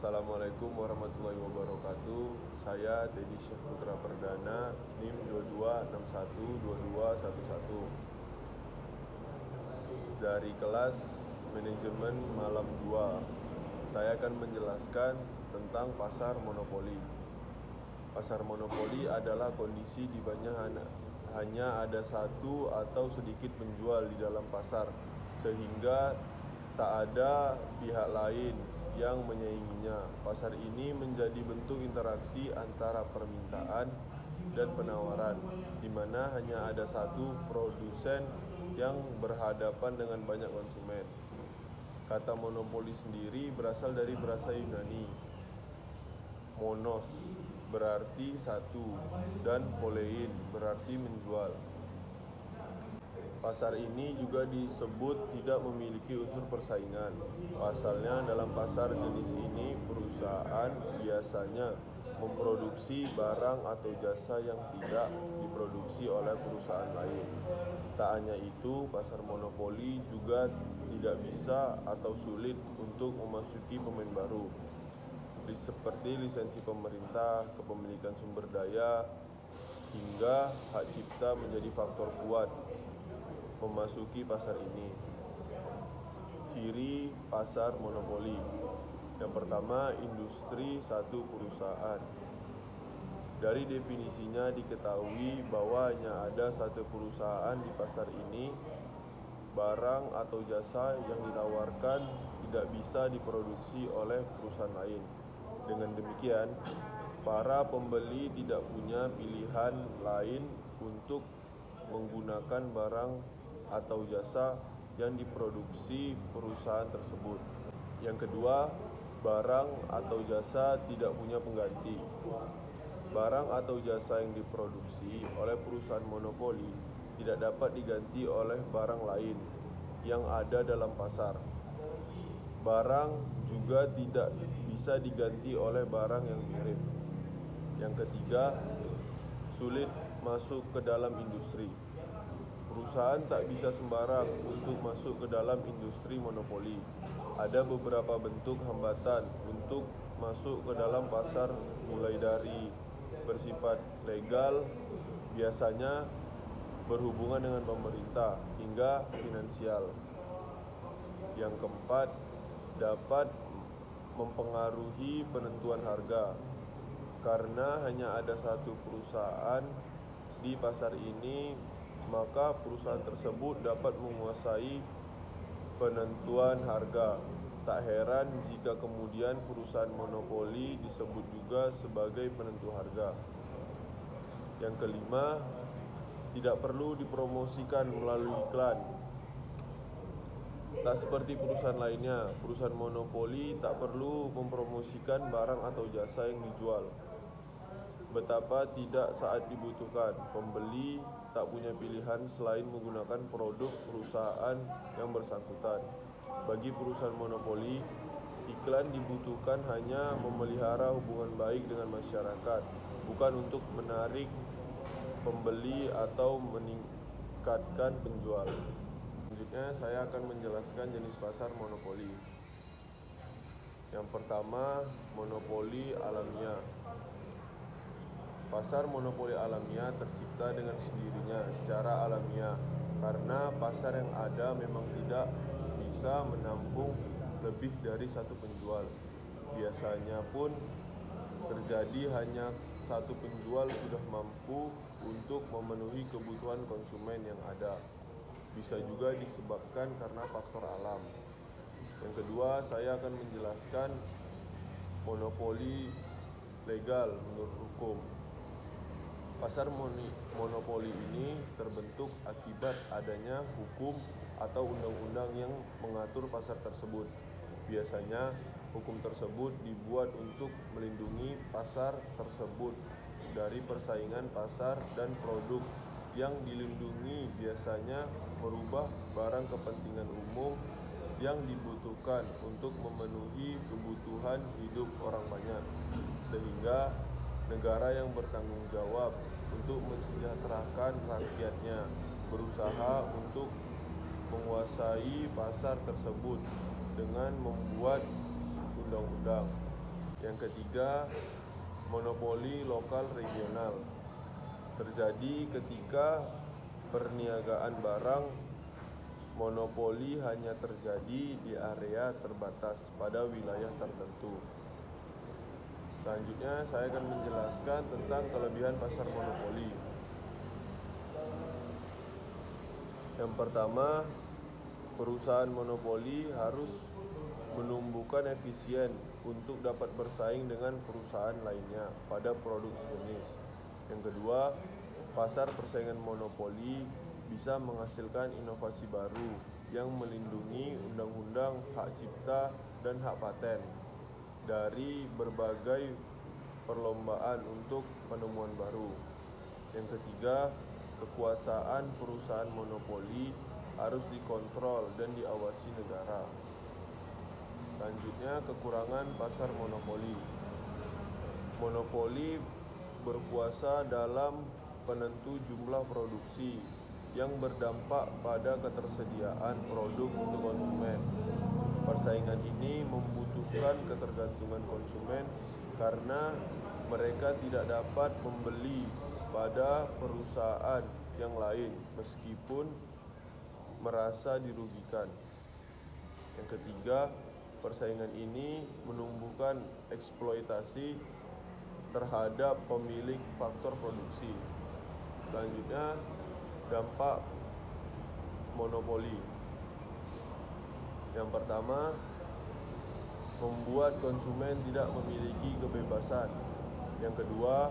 Assalamualaikum warahmatullahi wabarakatuh. Saya Teddy Syekh Putra Perdana, NIM 22612211 dari kelas manajemen malam 2. Saya akan menjelaskan tentang pasar monopoli. Pasar monopoli adalah kondisi di mana hanya ada satu atau sedikit penjual di dalam pasar, sehingga tak ada pihak lain yang menyainginya. Pasar ini menjadi bentuk interaksi antara permintaan dan penawaran, di mana hanya ada satu produsen yang berhadapan dengan banyak konsumen. Kata monopoli sendiri berasal dari bahasa Yunani. Monos berarti satu dan polein berarti menjual. Pasar ini juga disebut tidak memiliki unsur persaingan. Pasalnya dalam pasar jenis ini perusahaan biasanya memproduksi barang atau jasa yang tidak diproduksi oleh perusahaan lain. Tak hanya itu, pasar monopoli juga tidak bisa atau sulit untuk memasuki pemain baru, seperti lisensi pemerintah, kepemilikan sumber daya, hingga hak cipta menjadi faktor kuat memasuki pasar ini. Ciri pasar monopoli. Yang pertama, industri satu perusahaan. Dari definisinya diketahui bahwa hanya ada satu perusahaan di pasar ini. Barang atau jasa yang ditawarkan tidak bisa diproduksi oleh perusahaan lain. Dengan demikian, para pembeli tidak punya pilihan lain untuk menggunakan barang atau jasa yang diproduksi perusahaan tersebut. Yang kedua, barang atau jasa tidak punya pengganti. Barang atau jasa yang diproduksi oleh perusahaan monopoli tidak dapat diganti oleh barang lain yang ada dalam pasar. Barang juga tidak bisa diganti oleh barang yang mirip. Yang ketiga, sulit masuk ke dalam industri. Perusahaan tak bisa sembarang untuk masuk ke dalam industri monopoli. Ada beberapa bentuk hambatan untuk masuk ke dalam pasar, mulai dari bersifat legal, biasanya berhubungan dengan pemerintah, hingga finansial. Yang keempat, dapat mempengaruhi penentuan harga. Karena hanya ada satu perusahaan di pasar ini, maka perusahaan tersebut dapat menguasai penentuan harga. Tak heran jika kemudian perusahaan monopoli disebut juga sebagai penentu harga. Yang kelima, tidak perlu dipromosikan melalui iklan. Tak seperti perusahaan lainnya, perusahaan monopoli tak perlu mempromosikan barang atau jasa yang dijual. Betapa tidak saat dibutuhkan, pembeli tak punya pilihan selain menggunakan produk perusahaan yang bersangkutan. Bagi perusahaan monopoli, iklan dibutuhkan hanya memelihara hubungan baik dengan masyarakat, bukan untuk menarik pembeli atau meningkatkan penjual. Selanjutnya saya akan menjelaskan jenis pasar monopoli. Yang pertama, monopoli alamiah. Pasar monopoli alamiah tercipta dengan sendirinya secara alamiah karena pasar yang ada memang tidak bisa menampung lebih dari satu penjual. Biasanya pun terjadi hanya satu penjual sudah mampu untuk memenuhi kebutuhan konsumen yang ada. Bisa juga disebabkan karena faktor alam. Yang kedua, saya akan menjelaskan monopoli legal menurut hukum. Pasar monopoli ini terbentuk akibat adanya hukum atau undang-undang yang mengatur pasar tersebut. Biasanya hukum tersebut dibuat untuk melindungi pasar tersebut dari persaingan pasar, dan produk yang dilindungi biasanya merubah barang kepentingan umum yang dibutuhkan untuk memenuhi kebutuhan hidup orang banyak, sehingga negara yang bertanggung jawab untuk mensejahterakan rakyatnya berusaha untuk menguasai pasar tersebut dengan membuat undang-undang. Yang ketiga, monopoli lokal regional. Terjadi ketika perniagaan barang monopoli hanya terjadi di area terbatas pada wilayah tertentu. Selanjutnya saya akan menjelaskan tentang kelebihan pasar monopoli. Yang pertama, perusahaan monopoli harus menumbuhkan efisien untuk dapat bersaing dengan perusahaan lainnya pada produk sejenis. Yang kedua, pasar persaingan monopoli bisa menghasilkan inovasi baru yang melindungi undang-undang hak cipta dan hak paten dari berbagai perlombaan untuk penemuan baru. Yang ketiga, kekuasaan perusahaan monopoli harus dikontrol dan diawasi negara. Selanjutnya, kekurangan pasar monopoli. Monopoli berkuasa dalam penentu jumlah produksi yang berdampak pada ketersediaan produk untuk konsumen. Persaingan ini membutuhkan ketergantungan konsumen karena mereka tidak dapat membeli pada perusahaan yang lain meskipun merasa dirugikan. Yang ketiga, persaingan ini menumbuhkan eksploitasi terhadap pemilik faktor produksi. Selanjutnya, dampak monopoli. Yang pertama, membuat konsumen tidak memiliki kebebasan. Yang kedua,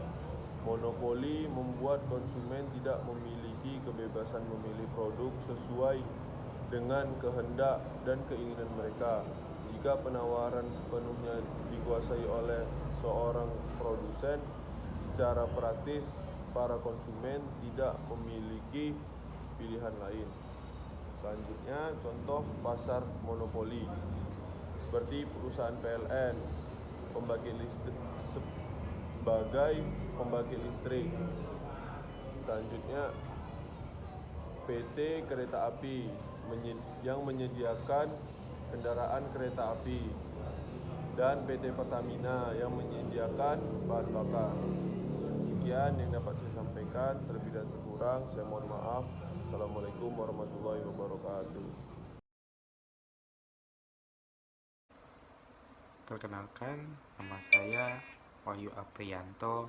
monopoli membuat konsumen tidak memiliki kebebasan memilih produk sesuai dengan kehendak dan keinginan mereka. Jika penawaran sepenuhnya dikuasai oleh seorang produsen, secara praktis para konsumen tidak memiliki pilihan lain. Selanjutnya, contoh pasar monopoli seperti perusahaan PLN sebagai pembangkit listrik. Selanjutnya, PT Kereta Api yang menyediakan kendaraan kereta api, dan PT Pertamina yang menyediakan bahan bakar. Sekian yang dapat saya sampaikan, terlebih dan terkurang saya mohon maaf. Assalamualaikum warahmatullahi wabarakatuh. Perkenalkan, nama saya Wahyu Aprianto.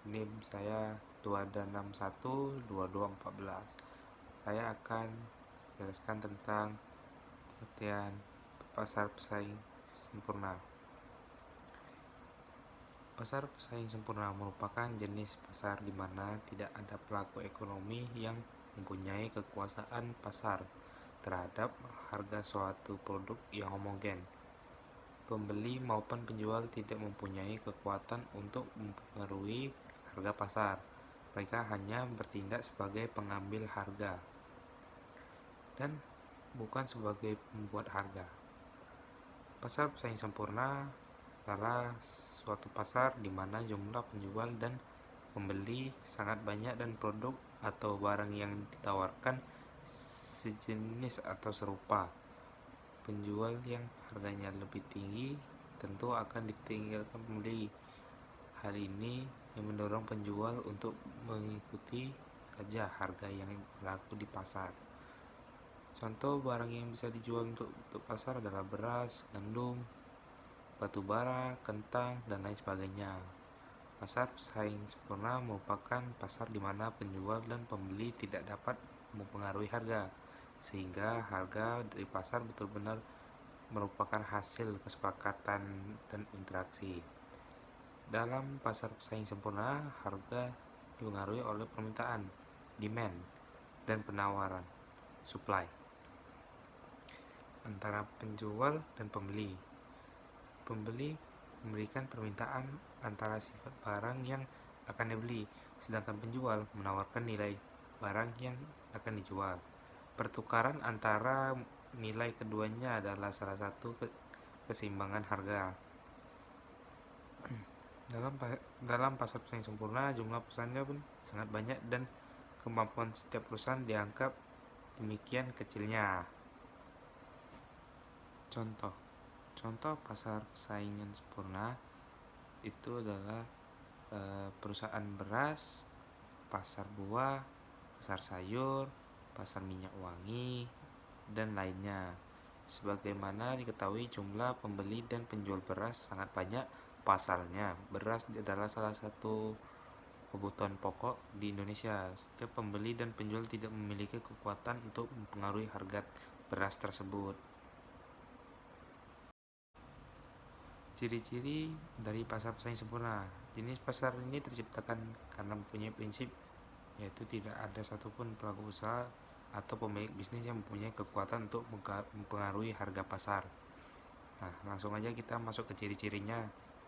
NIM saya 22612214. Saya akan menjelaskan tentang pengertian pasar pesaing sempurna. Pasar pesaing sempurna merupakan jenis pasar di mana tidak ada pelaku ekonomi yang mempunyai kekuasaan pasar terhadap harga suatu produk yang homogen. Pembeli maupun penjual tidak mempunyai kekuatan untuk mempengaruhi harga pasar. Mereka hanya bertindak sebagai pengambil harga dan bukan sebagai pembuat harga. Pasar pesaing sempurna adalah suatu pasar di mana jumlah penjual dan pembeli sangat banyak dan produk atau barang yang ditawarkan sejenis atau serupa. Penjual yang harganya lebih tinggi tentu akan ditinggalkan pembeli. Hal ini yang mendorong penjual untuk mengikuti saja harga yang berlaku di pasar. Contoh barang yang bisa dijual untuk pasar adalah beras, gandum, batu bara, kentang, dan lain sebagainya. Pasar pesaing sempurna merupakan pasar di mana penjual dan pembeli tidak dapat mempengaruhi harga, sehingga harga dari pasar betul-benar merupakan hasil kesepakatan dan interaksi. Dalam pasar pesaing sempurna, harga dipengaruhi oleh permintaan, demand, dan penawaran, supply, antara penjual dan pembeli. Pembeli memberikan permintaan antara sifat barang yang akan dibeli, sedangkan penjual menawarkan nilai barang yang akan dijual. Pertukaran antara nilai keduanya adalah salah satu keseimbangan harga. Dalam pasar pesaing sempurna, jumlah perusahaannya pun sangat banyak dan kemampuan setiap perusahaan dianggap demikian kecilnya. Contoh pasar persaingan sempurna itu adalah perusahaan beras, pasar buah, pasar sayur, pasar minyak wangi, dan lainnya. Sebagaimana diketahui, jumlah pembeli dan penjual beras sangat banyak. Pasalnya, beras adalah salah satu kebutuhan pokok di Indonesia. Setiap pembeli dan penjual tidak memiliki kekuatan untuk mempengaruhi harga beras tersebut. Ciri-ciri dari pasar pesaing sempurna. Jenis pasar ini terciptakan karena mempunyai prinsip, yaitu tidak ada satupun pelaku usaha atau pemilik bisnis yang mempunyai kekuatan untuk mempengaruhi harga pasar. Nah, langsung aja kita masuk ke ciri-cirinya.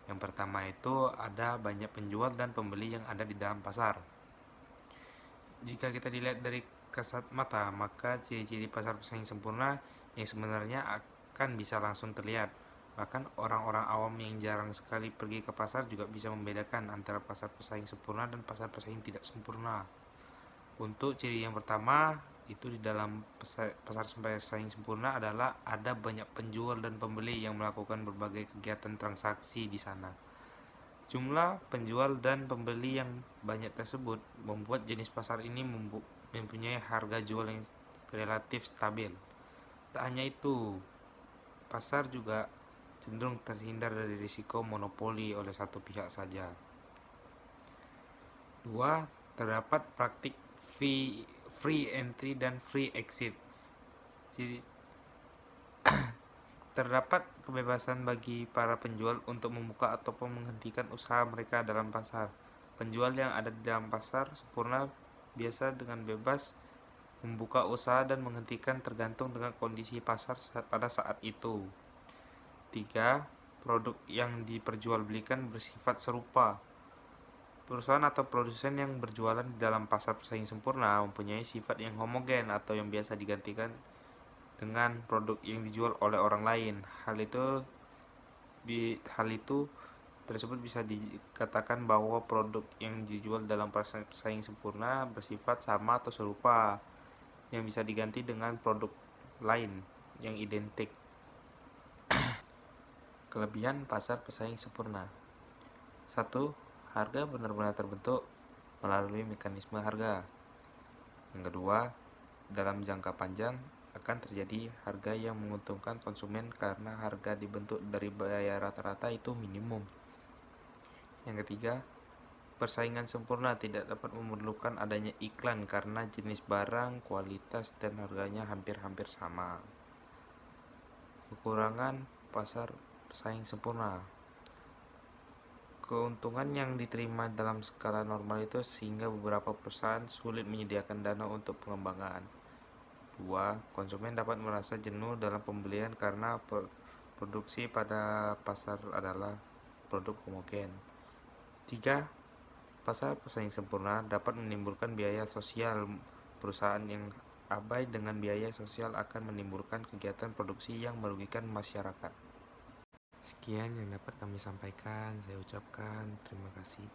Yang pertama itu ada banyak penjual dan pembeli yang ada di dalam pasar. Jika kita dilihat dari kasat mata, maka ciri-ciri pasar pesaing sempurna yang sebenarnya akan bisa langsung terlihat. Bahkan orang-orang awam yang jarang sekali pergi ke pasar juga bisa membedakan antara pasar pesaing sempurna dan pasar pesaing tidak sempurna. Untuk ciri yang pertama, itu di dalam pasar pesaing sempurna adalah ada banyak penjual dan pembeli yang melakukan berbagai kegiatan transaksi di sana. Jumlah penjual dan pembeli yang banyak tersebut membuat jenis pasar ini mempunyai harga jual yang relatif stabil. Tak hanya itu, pasar juga cenderung terhindar dari risiko monopoli oleh satu pihak saja. 2. Terdapat praktik free entry dan free exit. Jadi, terdapat kebebasan bagi para penjual untuk membuka ataupun menghentikan usaha mereka dalam pasar. Penjual yang ada di dalam pasar sempurna biasa dengan bebas membuka usaha dan menghentikan tergantung dengan kondisi pasar pada saat itu. 3. Produk yang diperjualbelikan bersifat serupa. Perusahaan atau produsen yang berjualan di dalam pasar pesaing sempurna mempunyai sifat yang homogen atau yang biasa digantikan dengan produk yang dijual oleh orang lain. Hal itu tersebut bisa dikatakan bahwa produk yang dijual dalam pasar pesaing sempurna bersifat sama atau serupa, yang bisa diganti dengan produk lain yang identik. Kelebihan pasar pesaing sempurna. 1. Harga benar-benar terbentuk melalui mekanisme harga. Yang kedua, dalam jangka panjang akan terjadi harga yang menguntungkan konsumen karena harga dibentuk dari biaya rata-rata itu minimum. Yang ketiga, persaingan sempurna tidak dapat memerlukan adanya iklan karena jenis barang, kualitas, dan harganya hampir-hampir sama. Kekurangan pasar pesaing sempurna. Keuntungan yang diterima dalam skala normal itu sehingga beberapa perusahaan sulit menyediakan dana untuk pengembangan. 2. Konsumen dapat merasa jenuh dalam pembelian karena produksi pada pasar adalah produk homogen. 3. Pasar pesaing sempurna dapat menimbulkan biaya sosial. Perusahaan yang abai dengan biaya sosial akan menimbulkan kegiatan produksi yang merugikan masyarakat. Sekian yang dapat kami sampaikan. Saya ucapkan terima kasih.